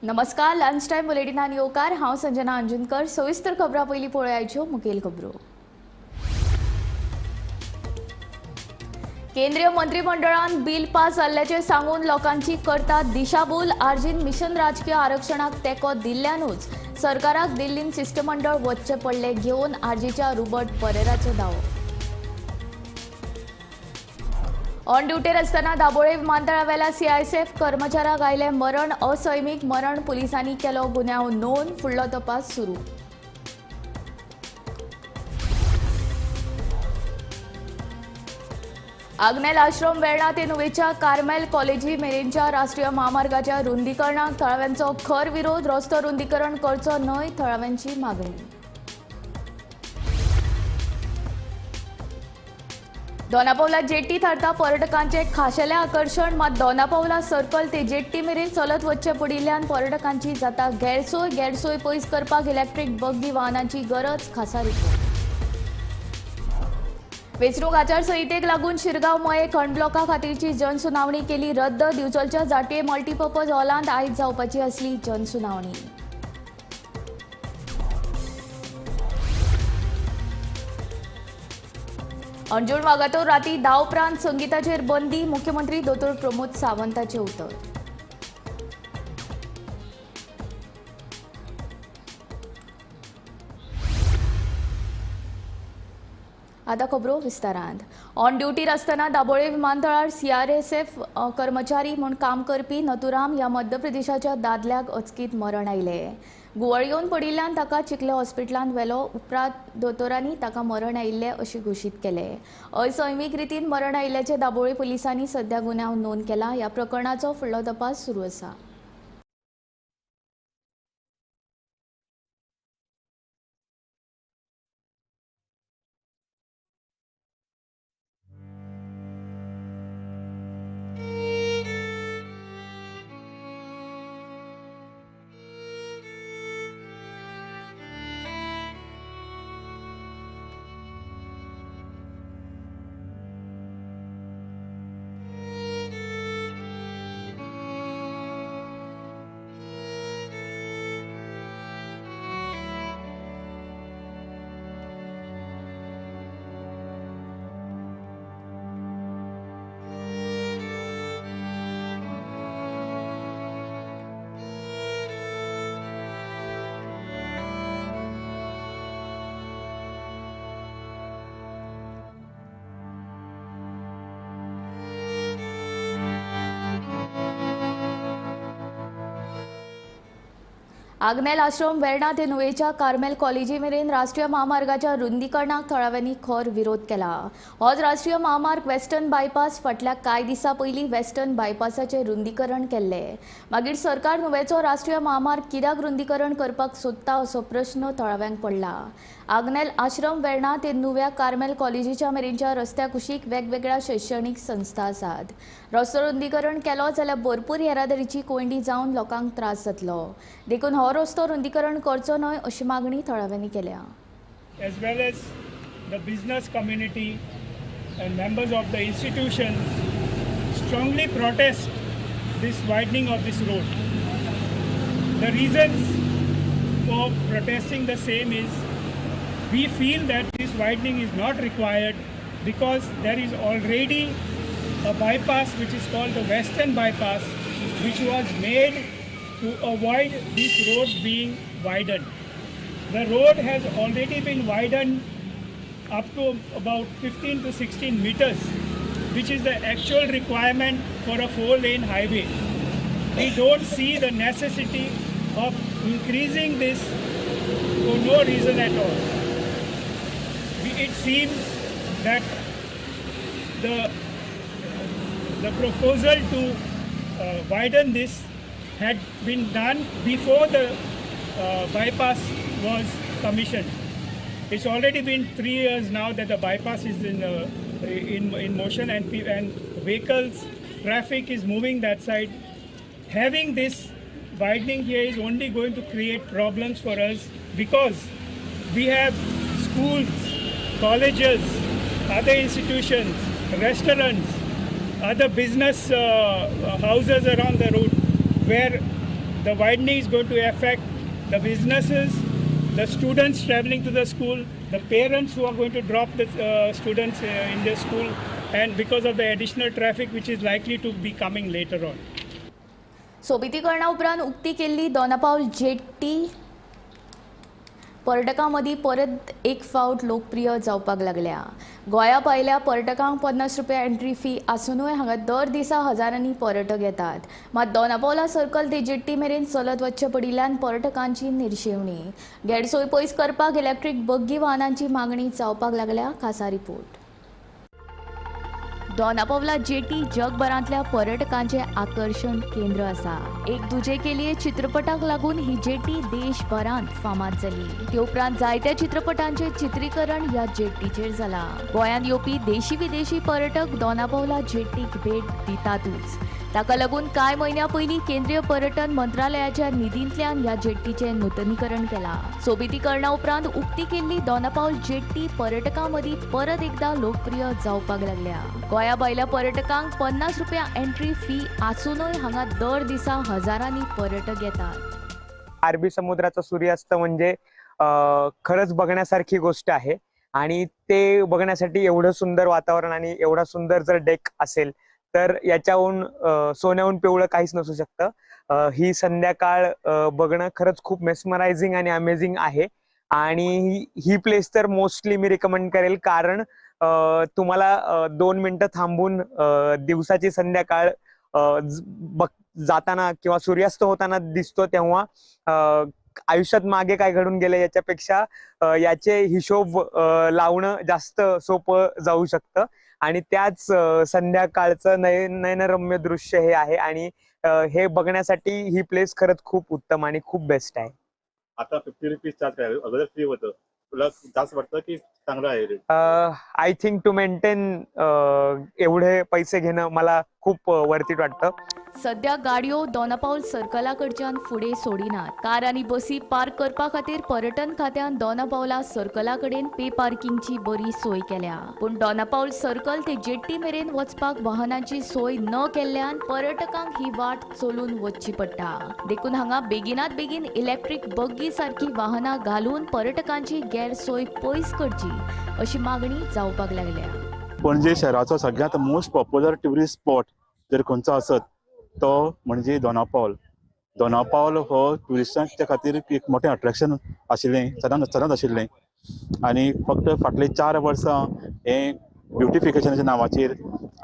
नमस्कार, lunch time बुलेटिनान येवकार। हांव संजना अंजुनकर। सविस्तर खबरां पयलीं पळोवयाच्यो मुखेल खबरो। केंद्रीय मंत्रिमंडळान बिल पास जाल्ल्याचे सांगून लोकांची करता दिशाभूल। आर्जीन मिशन राजकीय आरक्षणाक तेंको दिल्ल्यानूच सरकाराक दिल्लीन शिष्टमंडळ वचचे पडले घेवन आर्जीच्या रुबर्ट परेराचो दावो। ऑन ड्युटीर आसतना दाबोळे विमानतळावेल्या सीआयएसएफ कर्मचाऱ्याक आयले मरण। असैमीक मरण पुलिसांनी केलो गुन्यांव नोंद। फुडलो तपास सुरू। आग्नेल आश्रम वेर्णा ते नुवेच्या कार्मेल कॉलेजी मेरेनच्या राष्ट्रीय महामार्गाच्या रुंदीकरणाक थळाव्यांचो खर विरोध। रस्तो रुंदीकरण करचो न्हय, थळाव्यांची मागणी। दोनापावला जेट्टी थारता पर्यटकांचे खाशेले आकर्षण। मात दोनापावला सर्कल ते जेट्टी मेरेन चलत वचचे पडिल्ल्यान पर्यटकांची जाता गैरसोय पयस करपाक इलेक्ट्रीक बग्गी वाहनांची गरज। खासा रिपोर्ट। वेंचणूक आचारसंहितेक लागून शिरगांव मये खंडब्लॉका खातीरची जनसुनावणी केली रद्द। दिवचलच्या जाटये मल्टीपर्पज हॉलांत आयज जावपाची आसली जनसुनावणी। अंजुण वागातोर राती 10 उपरांत संगीताचेर बंदी। मुख्यमंत्री दोतोर प्रमोद सावंताचे उतर। आतां खबरो विस्तारांत। ऑन ड्युटीर आसतना दाबोळे विमानतळार सीआरएसएफ कर्मचारी म्हूण काम करपी नथुराम ह्या मध्य प्रदेशाच्या दादल्याक अचकीत मरण आयलें। गुवळ येवन पडिल्ल्यान ताका चिखले हॉस्पिटलांत व्हेलो। उपरांत दोतोरांनी ताका मरण आयिल्लें अशें घोशीत केलें। असैमीक रितीन मरण आयिल्ल्याचे दाबोळे पुलिसांनी सध्या गुन्यांव नोंद केला। ह्या प्रकरणाचो फुडलो तपास सुरू आसा। आग्नेल आश्रम वेर्णा ते नुवेच्या कार्मेल कॉलेजी मेरेन राष्ट्रीय महामार्गाच्या रुंदीकरणाक थळाव्यांनी खर विरोध केला। होच राष्ट्रीय महामार्ग वेस्टर्न बायपास फाटल्या कांय दिसां पयलीं वेस्टर्न बायपासाचें रुंदीकरण केल्लें। मागीर सरकार नुवेचो राष्ट्रीय महामार्ग कित्याक रुंदीकरण करपाक सोदता असो प्रश्न थळाव्यांक पडला। आग्नेल आश्रम वेर्णा ते नुव्या कार्मेल कॉलेजीच्या मेरेनच्या रस्त्या कुशीक वेगवेगळ्या शैक्षणिक संस्था आसात। रस्तो रुंदीकरण केलो जाल्यार भरपूर येरादारीची कोंडी जावन लोकांक त्रास जातलो। देखून हो रस्तो रुंदीकरण करचो न्हय अशी मागणी थळाव्यांनी केल्या। As well as the business community and members of the institutions strongly protest this widening of this road. The reasons for protesting the same is we feel that this widening is not required because there is already a bypass which is called the Western Bypass, which was made to avoid this road being widened. The road has already been widened up to about 15 to 16 meters, which is the actual requirement for a 4-lane highway. We don't see the necessity of increasing this for no reason at all. It seems that the proposal to widen this had been done before the bypass was commissioned. It's already been 3 years now that the bypass is in motion, and vehicles, traffic is moving that side. Having this widening here is only going to create problems for us because we have schools, colleges, other institutions, restaurants, other business houses around the road where the widening is going to affect the businesses, the students traveling to the school, the parents who are going to drop the students in their school, and because of the additional traffic which is likely to be coming later on. सोबितीकरणा उपरांत उक्ती केल्ली Dona Paula jetty पर्यटकां मदीं परत एक फावट लोकप्रिय जावपाक लागल्या. गोंया पायल्या पर्यटकांक 50 रुपया एंट्री फी आसूनय हांगा दर दिसा हजारांनी पर्यटक येतात. मात दोनापावला सर्कल ते जेट्टी मेरेन चलत वचचें पडिल्ल्यान पर्यटकांची निरशेवणी. गैरसोय पयस करपाक इलेक्ट्रीक बग्गी वाहनांची मागणी जावपाक लागल्या. खासा रिपोर्ट. दोनापावला जेटी जगभरांतल्या पर्यटकांचे आकर्षण केंद्र आसा. एक दुजे के लिए चित्रपटाक लागून ही जेटी देशभरांत फामाद जाली. ते उपरांत जायत्या चित्रपटांचे चित्रीकरण ह्या जेट्टीचेर जाला. गोंयांत येवपी देशी विदेशी पर्यटक दोनापावला जेट्टीक भेट दितातूच. ताका लागून कांय म्हयन्या पयलीं केंद्रीय पर्यटन मंत्रालयाच्या निधींतल्यान ह्या जेट्टीचें नूतनीकरण केलां. सोबितीकरणा उपरांत उक्ती केल्ली दोनापावल जेट्टी पर्यटकां मदीं परत एकदा लोकप्रिय जावपाक लागल्या. गोंया भायल्या पर्यटकांक 50 रुपया एंट्री फी आसूनय हांगा दर दिसा हजारांनी पर्यटक येतात. अरबी समुद्राचा सूर्यास्त म्हणजे खरंच बघण्यासारखी गोष्ट आहे आणि ते बघण्यासाठी एवढं सुंदर वातावरण आणि एवढा सुंदर जर डेक असेल तर याच्याहून सोन्याहून पिवळं काहीच नसू शकतं. ही संध्याकाळ बघणं खरंच खूप मेस्मरायझिंग आणि अमेझिंग आहे आणि ही प्लेस तर मोस्टली मी रिकमेंड करेल कारण तुम्हाला 2 मिनिटं थांबून दिवसाची संध्याकाळ जाताना किंवा सूर्यास्त होताना दिसतो तेव्हा आयुष्यात मागे काय घडून गेलं याच्यापेक्षा याचे हिशोब लावणं जास्त सोपं जाऊ शकतं आणि त्याच संध्याकाळचं नयनरम्य दृश्य हे आहे आणि हे बघण्यासाठी ही प्लेस खरंच खूप उत्तम आणि खूप बेस्ट आहे. आता 50 रुपीज चार्ज आहे, अगोदर फ्री होतं. तुला जास्त वाटतं की चांगलं आहे rate? I think to maintain एवढे पैसे घेणं मला खूप वरती वाटतं. सध्या गाडयो दोनापावल सर्कला कडच्यान फुडें सोडिनात. कार आनी बसी पार्क करपा खातीर पर्यटन खात्यान दोनापावला सर्कला कडेन पे पार्किंगची बरी सोय केल्या. पूण दोनापावल सर्कल ते जेट्टी मेरेन वचपाक वाहनांची सोय न केल्ल्यान पर्यटकांक ही वाट चलून वचची पडटा. देखून हांगा बेगिनात बेगीन इलेक्ट्रीक बग्गी सारखी वाहनां घालून पर्यटकांची गैरसोय पयस करची अशी मागणी जावपाक लागल्या. पणजे शहराचो सगळ्यात मोस्ट पॉप्युलर टुरिस्ट स्पॉट जर खंयचो आसत तो म्हणजे दोनापावल. दोनापावल हो ट्युरिस्टांच्या खातीर एक मोठें अट्रॅक्शन आशिल्लें, सदांच आशिल्लें आनी फक्त फाटले 4 वर्सां हें ब्युटिफिकेशनाच्या नांवाचेर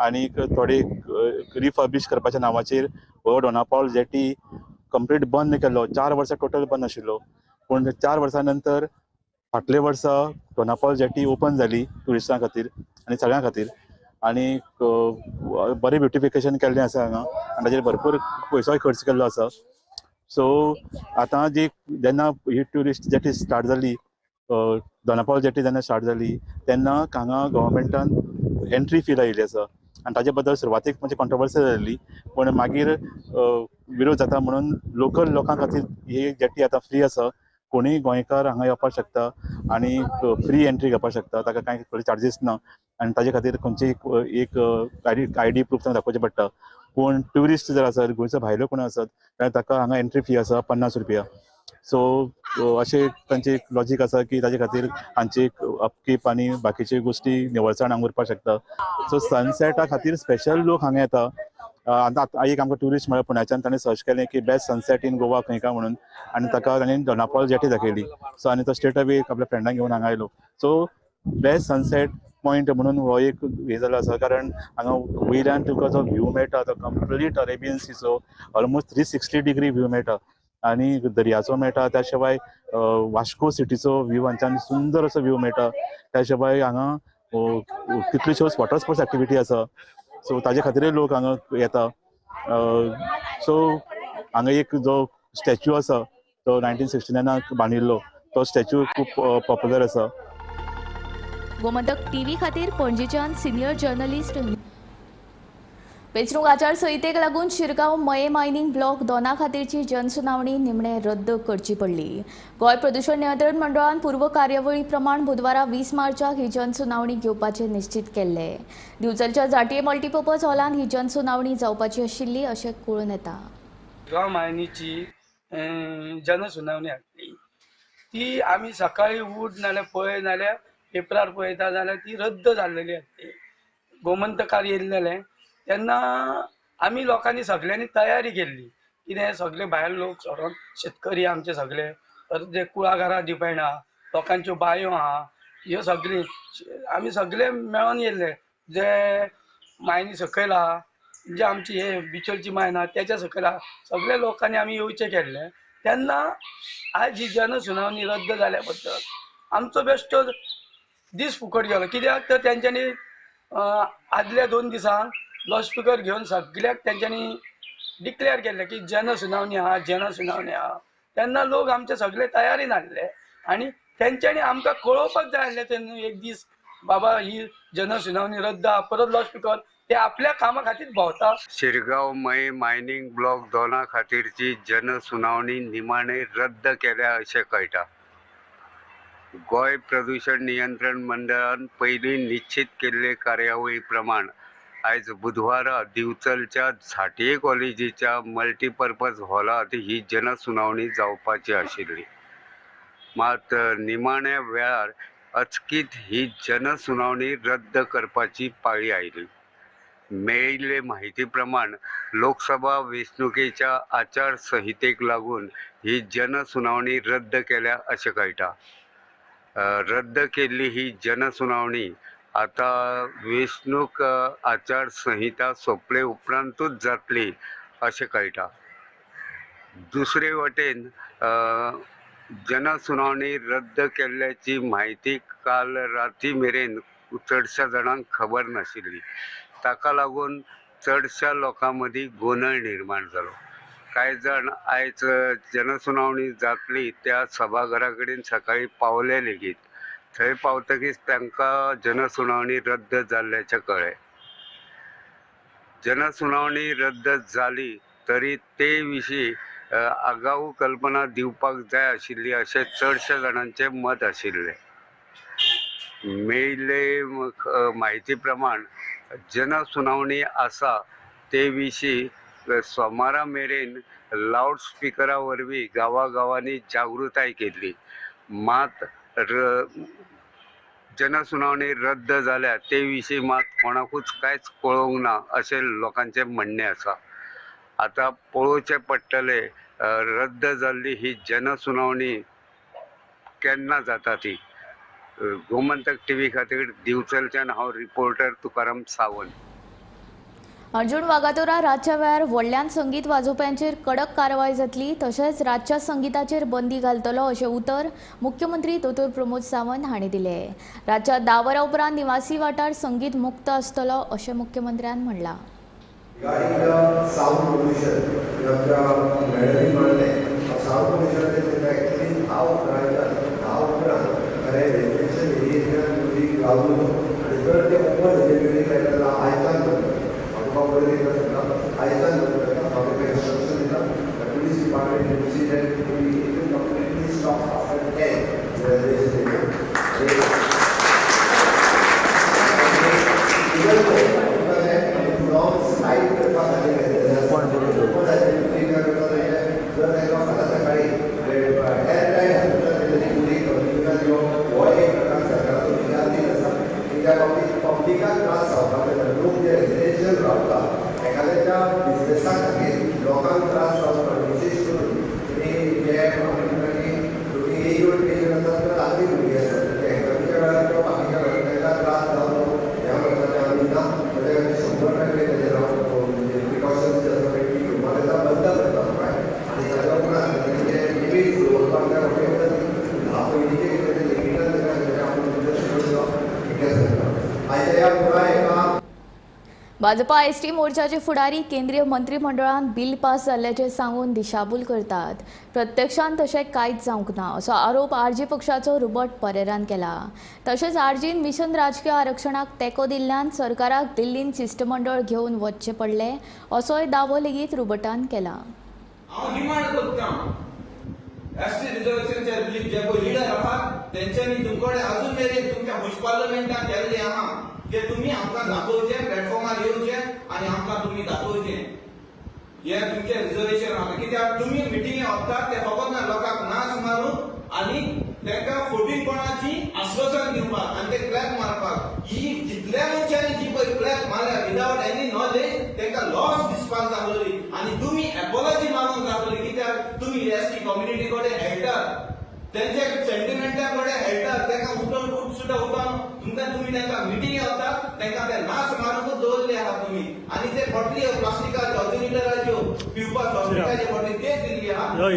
आनी थोडे रिफर्बिश करपाच्या नांवाचेर हो दोनापावल जेटी कंप्लीट बंद केल्लो. 4 वर्सां टोटल बंद आशिल्लो. पूण 4 वर्सां नंतर फाटले वर्सा दोनापावल जेटी ओपन जाली ट्युरिस्टां खातीर आनी सगळ्यां खातीर आनी बरें ब्युटिफिकेशन केल्लें आसा हांगा आनी ताचेर भरपूर पयसोय खर्च केल्लो आसा. सो आतां जेन्ना ही ट्युरिस्ट जेटी स्टार्ट जाली, दोनापावल जेटी जेन्ना स्टार्ट जाली तेन्ना हांगा गव्हर्मेंटान एंट्री फी लायिल्ली आसा आनी ताजे बद्दल सुरवातेक म्हणजे कॉन्ट्रोवर्सी जाल्ली. पूण मागीर विरोध जाता म्हणून लोकल लोकां खातीर ही जेटी आतां फ्री आसा. कोणीय गोंयकार हांगा येवपाक शकता आनी फ्री एंट्री घेवपाक शकता. ताका कांय थोडे चार्जीस ना आनी ताजे खातीर खंयची एक आयडी प्रूफ दाखोवचें पडटा. पूण ट्युरिस्ट जर आसत, गोंयचो भायलो कोण आसत जाल्यार ताका हांगा एंट्री फी आसा 50 रुपया. सो अशें तांचें लॉजीक आसा की ताजे खातीर हांची अपकेप आनी बाकीच्यो गोश्टी निवळसाण हांगा उरपाक शकता. सो सनसेटा खातीर स्पेशल लोक हांगा येता. आतां एक आमकां ट्युरिस्ट म्हळ्यार पुण्याच्यान ताणें सर्च केलें की बेस्ट सनसेट इन गोवा खंय काय म्हणून आनी ताका ताणें दोनापावल जेटी दाखयली. सो आनी तो स्ट्रेट अवे आपल्या फ्रेंडांक घेवन हांगा आयलो. सो बेस्ट सनसेट पॉयंट म्हणून हो एक हे जालो आसा कारण हांगा वयल्यान तुका जो व्यू मेळटा तो कंप्लीट अरेबियन सीचो ऑलमोस्ट 360 डिग्री व्यू मेळटा आनी दर्याचो मेळटा. त्या शिवाय वास्को सिटीचो व्यू हांच्यान सुंदर असो व्यू मेळटा. त्या शिवाय हांगा कितल्योश्योच वॉटर स्पोर्ट्स एक्टिविटी आसा. सो ताजे खातीरय लोक हांगा येता. सो हांगा एक जो स्टॅच्यू आसा तो 1969 बांदिल्लो तो स्टॅच्यू खूब पॉप्युलर आसा. गोमंतक टीव्ही खातीर पणजेच्यान सिनियर जर्नलिस्ट. वेंचणूक आचारसंहितेक लागून शिरगांव मये मायनिंग ब्लॉक 2 खातीरची जनसुनावणी निमणे रद्द करची पडली. गोंय प्रदूषण नियंत्रण मंडळान पूर्व कार्यावळी प्रमाण बुधवारा 20 मार्चाक ही जनसुनावणी घेवपाचें निश्चित केल्लें. दिवचलच्या जाटीय मल्टीपर्पज हॉलांत ही जनसुनावणी जावपाची आशिल्ली अशें कळून येता. शिरगांव मायनीची जनसुनावणी हाडली ती आमी सकाळी उठ नाल्यार पळय नाल्यार पेपरार पळयता जाल्यार ती रद्द जाल्लेली आसली. गोमंतकार येयल्लेले तेन्ना आमी लोकांनी सगळ्यांनी तयारी केल्ली कितें सगळे भायर लोक सोडून शेतकरी आमचे सगळे परत जे कुळागरां डिपेंड आहा लोकांच्यो बांयो आहा ह्यो सगळी आमी सगळे मेळोन येयल्ले जे मायनी सकयल आहा जे आमची हे बिचोलची मायन आहा त्याच्या सकयल आहा सगळे लोकांनी आमी येवचें केल्लें. तेन्ना आयज ही जनसुनावणी रद्द जाल्या बद्दल आमचो बेश्टो दीस फुकट गेलो. कित्याक तर तेंच्यांनी आदल्या 2 दिसांक लावडस्पीकर घेवन सगळ्याक तेंच्यांनी डिक्लेअर केल्लें की जनसुनावणी आहा जनसुनावणी आहा. तेन्ना लोक आमचे सगळे तयारीन आसले आनी तेंच्यांनी आमकां कळोवपाक जाय आसलें तेन्ना एक दीस बाबा ही जनसुनावणी रद्द आहा. परत लावडस्पीकर ते आपल्या कामा खातीर भोंवता. शिरगांव मय मायनिंग ब्लॉक 2 खातीरची जनसुनावणी निमाणे रद्द केल्या अशें कळटा. गोंय प्रदूषण नियंत्रण मंडळान पयलीं निश्चित केल्ले कार्यावळी प्रमाण आयज बुधवारा दिवचलच्या झांटये कॉलेजीच्या मल्टीपर्पज हॉलांत ही जनसुनावणी जावपाची आशिल्ली. मात निमाण्या वेळार अचकीत ही जनसुनावणी रद्द करपाची पाळी आयली. मेळिल्ले म्हायती प्रमाण लोकसभा वेंचणुकेच्या आचारसंहितेक लागून ही जनसुनावणी रद्द केल्या अशें कळटा. रद्द केल्ली ही जनसुनावणी आता वेंचणूक आचारसंहिता सोंपले उपरांतूच जातली अशें कळटा. दुसरे वटेन जनसुनावणी रद्द केल्ल्याची म्हायती काल राती मेरेन चडशा जाणांक खबर नाशिल्ली. ताका लागून चडशा लोकां मदीं गोंधळ निर्माण जालो. कांय जाण आयज जनसुनावणी जातली त्या सभाघरा कडेन सकाळी पावले लेगीत. थंय पावतकीच तांकां जनसुनावणी रद्द जाल्ल्याचें कळ्ळें. जनसुनावणी रद्द जाली तरी ते विशीं आगाऊ कल्पना दिवपाक जाय आशिल्ली अशें चडशा जाणांचें मत आशिल्लें. मेळिल्ले म्हायती प्रमाण जनसुनावणी आसा ते विशीं सोमारा मेरेन लावडस्पिकरा वरवीं गांवांनी जागृताय केल्ली. मात जनसुनावणी रद्द जाल्या ते विशीं मात कोणाकूच कांयच कळोवंक ना अशें लोकांचें म्हणणें आसा. आतां पळोवचें पडटलें रद्द जाल्ली ही जनसुनावणी केन्ना जाता ती. गोमंतक टीव्ही खातीर दिवचलच्यान हांव रिपोर्टर तुकाराम सावंत. अर्जुन वागातोरा रातच्या वेळार व्हडल्यान संगीत वाजोवप्यांचेर कडक कारवाय जातली तशेंच रातच्या संगीताचेर बंदी घालतलो अशें उतर मुख्यमंत्री दोतोर प्रमोद सावंत हांणी दिलें. रातच्या 10 वरां उपरांत निवासी वाठार संगीत मुक्त आसतलो अशें मुख्यमंत्र्यान म्हणलां. पब्लिकाक त्रास जावपाक लागला. लोक जे रेजिडेन्शियल रावता एखाद्याच्या बिजनेसा खातीर लोकांक त्रास जावपाक विशेश करून तुमी जे तुमी एज ओल्ड पेशंट आसात तर आदली भुरगीं आसात एग्जामीच्या वेळार किंवा बाकीच्या वेळार तांकां त्रास जावचो ह्या म्हणटाले आमी ना म्हणजे 100% तेजेर म्हणजे प्रिकॉशन्स जे आसा ते घेवपाक येता बंद करता कळ्ळें. आनी ताच्या उपरांत तेजे लिमीट दवरपाक जाय अशें धा पयलींचे लिमिटान भाजपा एसटी मोर्चाचे फुडारी केंद्रीय मंत्रिमंडळान बिल पास जाल्ल्याचे सांगून दिशाभूल करतात. प्रत्यक्षांत तशें कांयच जावंक ना असो आरोप आरजी पक्षाचो रुबट परेरान केला. तशेंच आरजीन मिशन राजकीय आरक्षणाक तेंको दिल्ल्यान सरकाराक दिल्लीन शिष्टमंडळ घेवन वचचें पडलें असोय दावो लेगीत रुबटान केला. एसटी रिजर्वेशनचे जे पळय लिडर आहात तेंच्यांनी तुमकडे अजून मेरेन तुमच्या मुश पार्लमेंटाक केल्ले आहा की तुमी आमकां दाखोवचें प्लॅटफॉर्मार येवचें आनी आमकां तुमी दाखोवचें. हे तुमचे रिझर्वेशन आहा कित्याक तुमी मिटिंगे वचतात ते फकत ना लोकांक नाच मारून आनी तांकां फोटींगपणाची आश्वासन दिवपाक आनी ते क्लॅप मारपाक ही जितल्या मनशांनी जी पळय क्लॅप मारल्या विदाउट एनी नॉलेज तांकां लॉस दिसपाक लागलोली आनी तुमी एपॉलॉजी मागूंक लागलोली कित्याक तुमी एसटी कम्युनिटी कडेन हेळटात त्यांच्या सेंटिमेंटा कडेन हेळटात तांकां उठून सुद्दां उठोवन तुमकां तुमी तांकां मिटिंगे वतात तांकां ते नाच मारूनच दवरले आहात तुमी आनी ते बॉटली प्लास्टिकाच्यो 2 लिटराच्यो पिवपाक प्लास्टिकाचे बॉटली ते दिल्ली आहा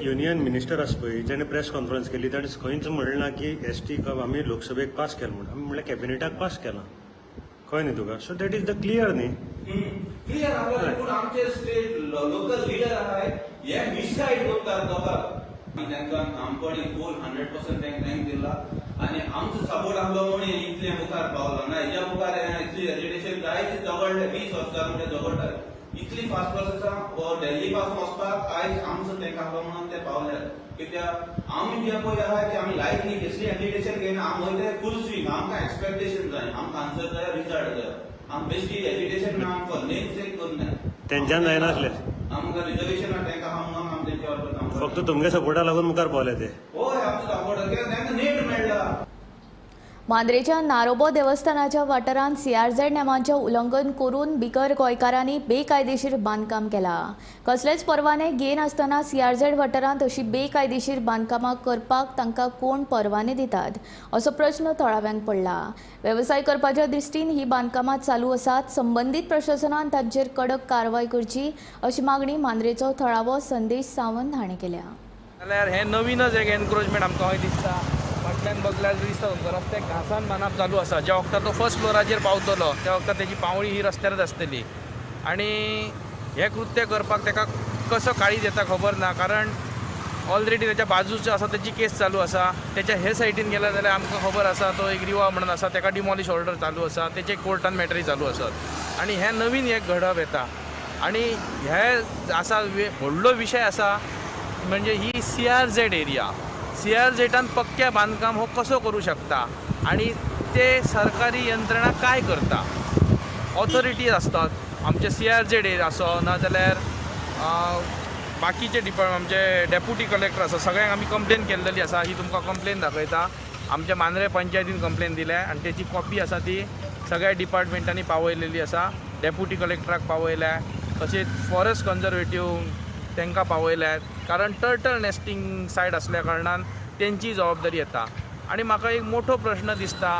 युनियन मिनिस्टर आसा पळय जेणे प्रेस कॉन्फरन्स केली ताणें खंयच म्हणलें ना की एसटी आमी लोकसभेक पास केला म्हणून आमी म्हणलें कॅबिनेटाक पास केला कळ्ळें न्ही तुका so that is the clear न्ही क्लियर आहा पूण आमचे स्टेट लोकल लिडर आहा हे मिसगायड करतात लोकांक तांकां आमपणी फूल 100% तांकां दिला आनी आमचो सपोर्ट आसलो म्हणून इतले मुखार पावलो ना हेच्या मुखार इतली एज्युकेशन जायते झगडले 20 वर्सां म्हणजे झगडटात इतली फास्ट प्रोसेस हो दिल्ली पासून वचपाक आयज आमचो तांकां आसलो म्हणून ते पावल्यात कित्याक आमी जे पळय आहा ते आमी लायटली कसली एज्युकेशन घेयना आमी वयता फूल स्विंग आमकां एक्सपेक्टेशन जाय आमकां आन्सर जाय रिजल्ट जाय आमी बेश्टी एज्युकेशन आमकां नेम चेक करना तेंच्यान जायनासलें आमकां रिजर्वेशन तांकां आहा म्हणून आमी तेंच्या वापरता फक्त तुमगे सपोर्टा लागून मुखार पावले ते होय आमचो सपोर्ट तांकां नेट मेळ्ळा मांद्रेच्या नारोबो देवस्थानाच्या वाठारांत CRZ नेमांचें उल्लंघन करून बिगर गोंयकारांनी बेकायदेशीर बांदकाम केलां कसलेच परवाने घेनासतना CRZ वाठारांत अशी बेकायदेशीर बांदकामां करपाक तांकां कोण परवाने दितात असो प्रश्न थळाव्यांक पडला वेवसाय करपाच्या दृश्टीन ही बांदकामां चालू आसात संबंदीत प्रशासनान तांचेर कडक कारवाय करची अशी मागणी मांद्रेचो थळावो संदेश सावंत हाणें केल्या जाल्यार हें नवीनच एक एनक्रोचमेंट आमकां हय दिसता फाटल्यान बगल्यार दिसता तुमकां रस्त्याक घासान बांदप चालू आसा ज्या वखदार तो फर्स्ट फ्लोराचेर पावतलो त्या वखदार तेजी पावळी ही रस्त्यारच आसतली आनी हें कृत्य करपाक ताका कसो काळीज येता खबर ना कारण ऑलरेडी त्याच्या बाजूचे आसा त्याची केस चालू आसा त्याच्या हे सायडीन गेल्यार जाल्यार आमकां खबर आसा तो एक रिवा म्हणून आसा ताका डिमॉलिश ऑर्डर चालू आसा तेचे कोर्टान मॅटरी चालू आसात आनी हें नवीन एक घडप येता आनी हे आसा व्हडलो विशय आसा म्हणजे ही CRZ एरिया CRZान पक्क्या बांदकाम हो कसो करू शकता आणि ते सरकारी यंत्रणा काय करता ऑथॉरिटीज असतात आमचे CRZ एरिया असो ना जाल्यार बाकीचे डिपार्टमेंट आमचे डेप्युटी कलेक्टर आसा सगळ्यांक आमी कंप्लेन केल्ली आसा ही तुमकां कंप्लेन दाखयता आमच्या मांद्रे पंचायतीन कंप्लेन दिल्या आणि त्याची कॉपी आसा ती सगळ्या डिपार्टमेंटांनी पावयलेली आसा डेप्युटी कलेक्टराक पावयल्या तशेंच फॉरेस्ट कन्जर्वेटिव्ह तांकां पावयल्यात कारण टर्टल नेस्टिंग सायट असल्या कारणान त्यांची जबाबदारी येता आणि म्हाका एक मोठो प्रश्न दिसता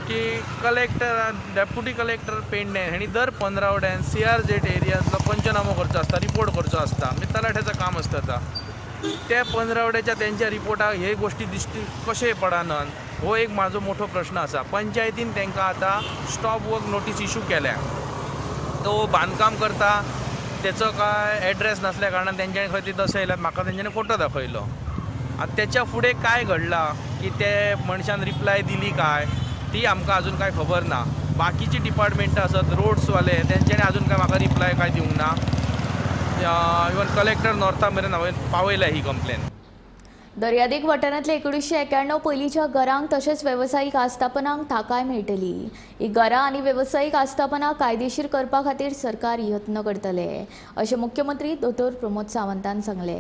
की कलेक्टर डेप्युटी कलेक्टर पेडणे हांणी दर 15 वड्यान CRZ एरियाचो पंचनामो करचो आसता रिपोर्ट करचो आसता म्हणजे तलाठ्याचं काम आसता त्या 15 वड्याच्या त्यांच्या रिपोर्टाक हे गोष्टी दिश्टी कशें पडनात हो एक म्हाजो मोठो प्रश्न आसा पंचायतीन तांकां आतां स्टॉप वर्क नोटीस इशू केल्या तो बांदकाम करता त्याचो काय एड्रेस नसल्या कारणान तेंच्यांनी खंय ती दसयल्यात म्हाका तेंच्यांनी फोटो दाखयलो आतां त्याच्या फुडें काय घडलां की ते मनशान रिप्लाय दिली काय ती आमकां अजून काय खबर ना बाकीची डिपार्टमेंटां आसत रोड्सवाले तेंच्यांनी अजून काय म्हाका रिप्लाय काय दिवंक ना इवन कलेक्टर नॉर्था मेरेन हांवें पावयल्या ही कंप्लेन दर्यादेग वाठारांतल्या 1991 पयलींच्या घरांक तशेंच वेवसायीक आस्थापनांक थाकाय मेळटली ही घरां आनी वेवसायीक आस्थापनां कायदेशीर करपा खातीर सरकार यत्न करतले अशें मुख्यमंत्री दोतोर प्रमोद सावंतान सांगले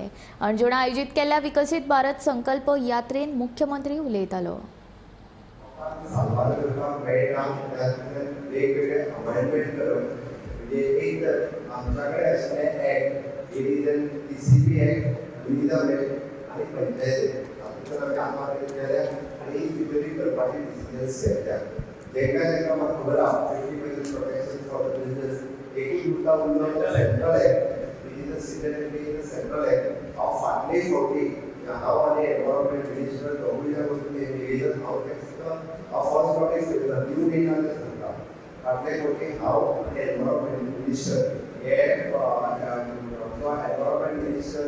अंजुणा आयोजीत केल्ल्या विकसीत भारत संकल्प यात्रेन मुख्यमंत्री उलयतालो वेगवेगळे अमेंडमेंट करप म्हणजे एक तर आमच्याकडे असलेले ऍक्ट डिव्हिजन TCP ऍक्ट विविधम ऍक्ट आणि पंचायत हातूंतल्यान आमी कामां केल्या आनी ही वितरीत करपाची डिसिजन्स घेतल्या जेका म्हाका खबर आहा प्रोटेक्शन फॉर द बिजनेस एकूच मुद्दा उरलो तो central act which is the significant central act हांव फाटले फावटी हांव आनी एनवायरमेंट मिनिस्टर दोगूय वचून निवेदन हांव फर्स्ट नोटीस केला न्यू डेटान सांगता फाटले फावटी हांव आनी एनवायरमेंट मिनिस्टर हे एनवायरमेंट मिनिस्टर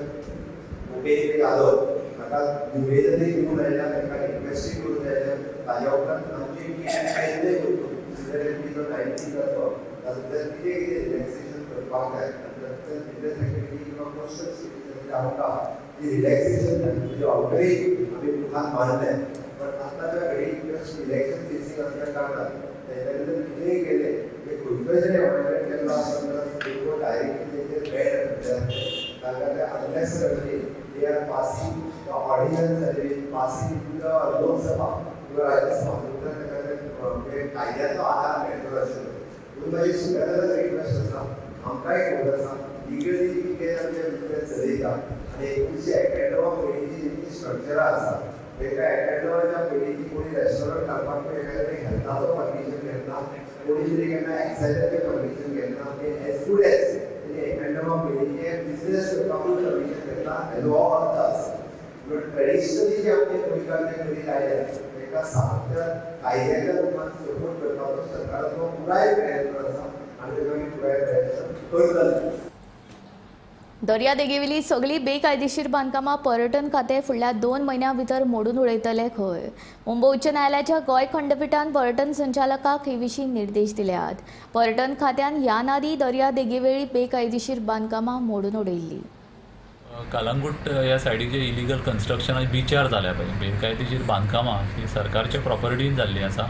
उपेंद्र यादव म्हाका निवेदनय दिवून आयल्या ताका रिक्वेस्टूय करून आयल्या ताज्या उपरांत आमची कायदे सिलेक्टी जो 19 जातो तातूंतल्यान कितें कितें रिलॅक्सेशन करपाक जाय तातूंतल्यान बिजनेस एक्टिविटी किंवा कमर्शियल सिटीजन आमकां ती रिलॅक्सेशन म्हणजे ऑलरेडी आमी मुखार मारले बट आताच्या घडी इलेक्शन फेसिंग असल्या कारणान त्यांच्यानी जर कितेंय केलें ते खंयचोय जर एवॉयडमेंट केल्लो आसत जाल्यार डायरेक्टली तेचेर बॅन तांकां ते unnecessary they are passing ordnance passing Lok Sabha किंवा राज्यसभा कायद्याचो आधार मेळटलो आशिल्लो पूण म्हाजी सगळ्यांना रिक्वेस्ट आसा आमकांय खबर आसा लिगली जी केस आमचे चलयता आनी 1991 पिढीची जी स्ट्रक्चरां आसा एका 91च्या पिढीची कोणी रेस्टॉरंट घालपाक पळय एखाद्याने हेल्थाचो परमिशन घेतला कोणी तरी केन्ना एक्सायजाचें परमिशन घेतला आनी एज गुड एज तेणी 91 पिढीचे बिजनेस करपाकूय परमिशन घेतला हेजो हो अर्थ आसा पूण ट्रेडिशनली जे आमचे गोंयकार जे करीत आयले ताका सामक्या कायद्याच्या रुपान सपोर्ट करपाचो सरकाराचो पुराय प्रयत्न आसा आनी तो आमी पुराय प्रयत्न करतले. दर्या देगेवेली सगळी बेकायदेशीर बांदकामां पर्यटन खातें फुडल्या 2 म्हयन्यां भितर मोडून उडयतले खंय. मुंबय उच्च न्यायालयाच्या गोंय खंडपीठान पर्यटन संचालकाक हे विशीं निर्देश दिल्यात. पर्यटन खात्यान ह्या नादी दर्या देगेवेळी बेकायदेशीर बांदकामां मोडून उडयल्ली. कालांगूट ह्या सायडीक जे इलिगल कन्स्ट्रक्शन बिचार जाल्या पळय बेकायदेशीर बांदकामां ही सरकारच्या प्रॉपर्टीन जाल्ली आसा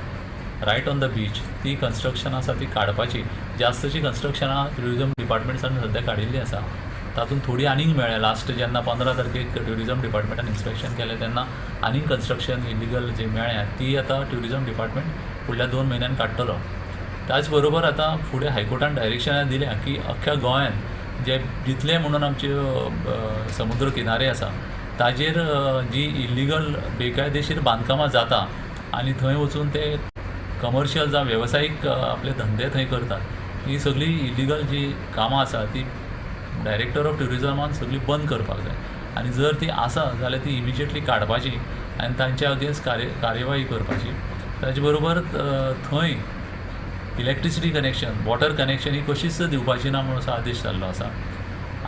रायट ऑन द बीच. ती कन्स्ट्रक्शन आसा ती काडपाची जास्तशी कन्स्ट्रक्शनां ट्युरिजम डिपार्टमेंटान सद्या काडिल्ली आसा. तातूंत थोडी आनीक मेळ्ळ्या लास्ट जेन्ना 15 तारखेक ट्युरिजम डिपार्टमेंटान इन्स्पेक्शन केलें तेन्ना आनीक कन्स्ट्रक्शन इलिगल जी मेळ्ळ्या ती आतां ट्युरिजम डिपार्टमेंट फुडल्या 2 म्हयन्यान काडटलो. त्याच बरोबर आतां फुडें हायकोर्टान डायरेक्शनां दिल्या की अख्ख्या गोंयान जे जितले म्हणून आमचे समुद्र किनारे आसा ताजेर जी इलिगल बेकायदेशीर बांदकामां जाता आनी थंय वचून ते कमर्शियल जावं वेवसायीक आपले धंदे थंय करतात ही सगळी इलिगल जी कामां आसा ती डायरेक्टर ऑफ ट्युरिजमान सगळी बंद करपाक जाय आनी जर ती आसा जाल्यार ती इमिजिएटली काडपाची आनी तांच्या अगेन्स्ट कार्यवाही करपाची. ताचे बरोबर थंय इलेक्ट्रिसिटी कनेक्शन वॉटर कनेक्शन ही कशीच दिवपाची ना म्हणून असो आदेश जाल्लो आसा.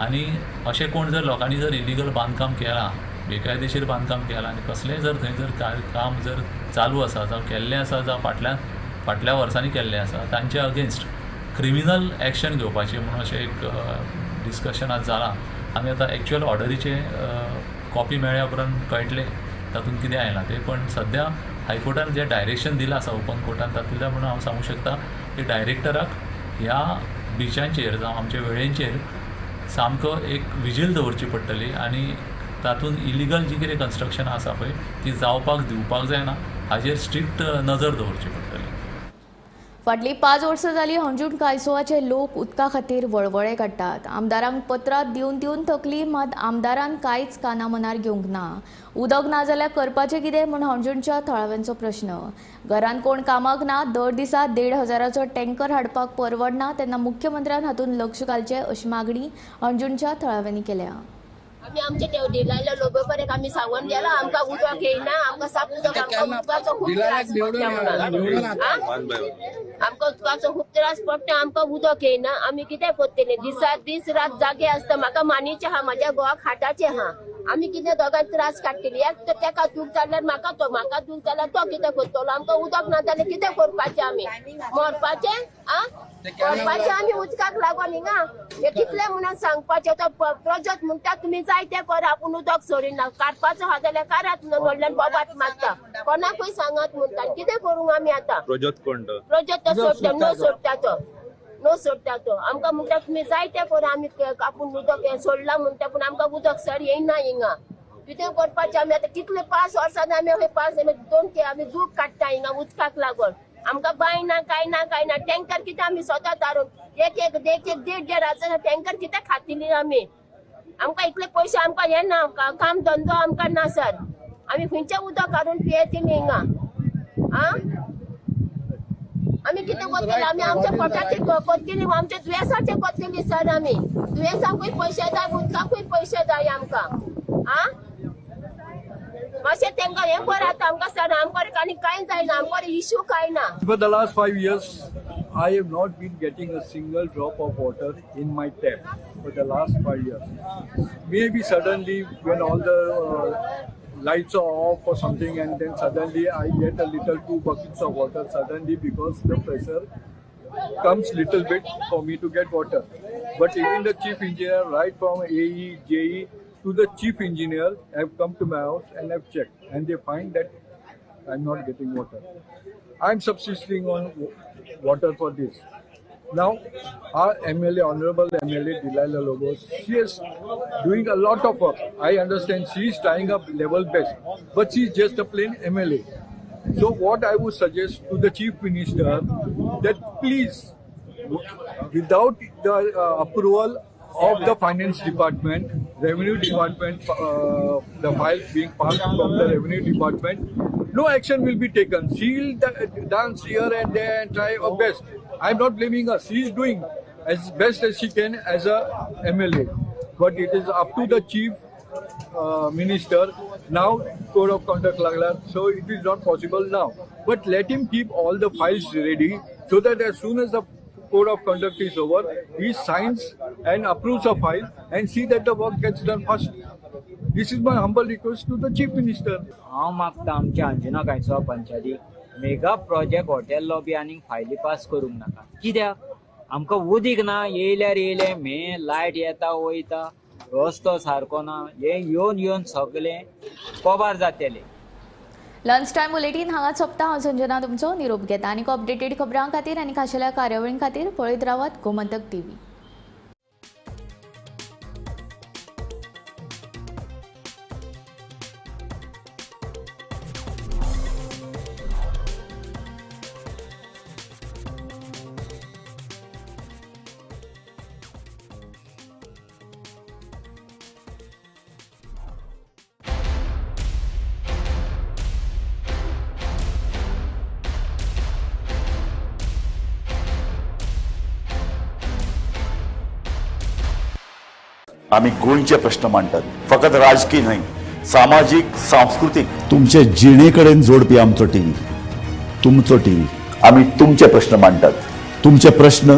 आनी अशें कोण जर लोकांनी जर इलिगल बांदकाम केलां बेकायदेशीर बांदकाम केलां आनी कसलेंय जर थंय जर काम जर चालू आसा जावं केल्लें आसा जावं फाटल्या वर्सांनी केल्लें आसा तांच्या अगेन्स्ट क्रिमिनल एक्शन घेवपाची म्हणून अशें एक डिस्कशन आज जालां. आमी आतां एक्चुअल ऑर्डरीचे कॉपी मेळ्ळ्या उपरांत कळटलें तातूंत कितें आयलां तें. पण सद्या हायकोर्टान जें डायरेक्शन दिलां आसा ओपन कोर्टान तातूंतल्यान म्हणून हांव सांगूंक शकता की डायरेक्टराक ह्या बिचांचेर जावं आमच्या वेळेंचेर सामको एक विजील दवरची पडटली आनी तातूंत इलिगल जी कितें कन्स्ट्रक्शनां आसा पळय ती जावपाक दिवपाक जायना हाजेर स्ट्रिक्ट नजर दवरची पडटली. फाटलीं 5 वर्सां जालीं हंजूण कांयसोवाचे लोक उदका खातीर वळवळे काडटात. आमदारांक पत्रां दिवन थकली मात आमदारान कांयच कानामनार घेवंक ना. उदक ना जाल्यार करपाचें कितें म्हूण हंजूणच्या थळाव्यांचो प्रश्न. घरांत कोण कामाक ना दर दिसा 1,500चो टँकर हाडपाक परवडना तेन्ना मुख्यमंत्र्यान हातूंत लक्ष घालचें अशी मागणी हंजूणच्या थळाव्यांनी केल्या. आम्ही आमचे ते दिलायला लोकांपर्यंत आम्ही सांगून गेला आमका उदक येईना आमका साप उदक आमका उदकाचो खूप त्रास आमका उदकाचो खूप त्रास पडटा आमका उदक येईना आम्ही कितें करतले दिसा दीस रात जागे आसता म्हाका मानीचे हा माझ्या गोवाक हाटाचे हा आम्ही कितें दोगां त्रास काडटली एक तर तेका दूख जाल्यार म्हाका दूख जाल्यार तो कितें करतलो आमका उदक ना जाल्यार कितें करपाचें आमी मरपाचें करपाचें आमी उदकाक लागून हिंगा हे कितले म्हणून सांगपाचें तो प्रोजेक्ट म्हणटा तुमी जाय ते कर आपूण उदक सोडिना काडपाचो हा जाल्यार काडात व्हडल्यान बोबात मारता कोणाकूय सांगात म्हणटा कितें करूंक आमी आतां प्रोजेक्ट कोण तो प्रोजेक्ट सोडटा नो सोडटा तो आमकां म्हणटा तुमी जाय ते कर आमी आपूण उदक सोडला म्हणटा पूण आमकां उदक सर येयना हिंगा कितें करपाचें आमी आतां कितले 5 वर्सांनी आमी हे 2 आमी दूख काडटा हिंगा उदकाक लागून आमकां बाय ना काय ना टँकर कितें आमी स्वता दारून एक 1,500 टँकर कितें खातिली आमी आमकां इतले पयशे आमकां हे ना काम धंदो आमकां ना सर आमी खंयचें उदक काडून पियेतली हिंगा आमी कितें करतली आमी आमच्या पोटाचेर करतली आमच्या दुयेंसाचेर करतली सर आमी दुयेंसाकूय पयशे जाय उदकाकूय पयशे जाय आमकां मातशें तेंकां हें कर आतां आमकां सर आमकां आनी कांय जायना आमकां इश्यू कांय ना. For the last 5 years, I have not been getting a single drop of water in my tap for the last 5 years. Maybe suddenly when all the lights are off or something and then suddenly I get a little 2 buckets of water suddenly because the pressure comes little bit for me to get water. But even the chief engineer right from AE, JE to the chief engineer have come to my house and have checked and they find that I'm not getting water. I'm subsisting on water for this. Now, our MLA, Honorable MLA Delilah Lobos, she is doing a lot of work. I understand she is trying up level best, but she is just a plain MLA. So what I would suggest to the Chief Minister that please, without the approval of the Finance Department, Revenue Department, the file being passed from the Revenue Department, no action will be taken. She will dance here and there and try her best. I'm not blaming her. She is doing as best as she can as a MLA. But it is up to the Chief Minister. Now Code of Conduct lagla, so it is not possible now. But let him keep all the files ready so that as soon as the Code of Conduct is over, he signs and approves a file and see that the work gets done fast. This is my humble request to the Chief Minister. हांव मागता आमच्या अंजुना गायचो पंचायती mega project hotel lobby आनी फायली pass करूंक नाका. कित्याक आमकां उदीक ना, येयल्यार येयले मे लायट येता वयता, रस्तो सारको ना, हे येवन सगळें कोबार जातले. लंच टायम बुलेटीन हांगा सोंपता. हांव संजना तुमचो निरोप घेता. आनीक अपडेटेड खबरां खातीर आनी खाशेल्या कार्यावळीं खातीर पळयत रावात गोमंतक TV. आम्ही गोंयचे प्रश्न मांडटात, फकत राजकीय न्हय, सामाजीक सांस्कृतिक. तुमचे जिणेकडेन जोडपी आमचो टीव्ही, तुमचो टीव्ही. आम्ही तुमचे प्रश्न मांडटात. तुमचे प्रश्न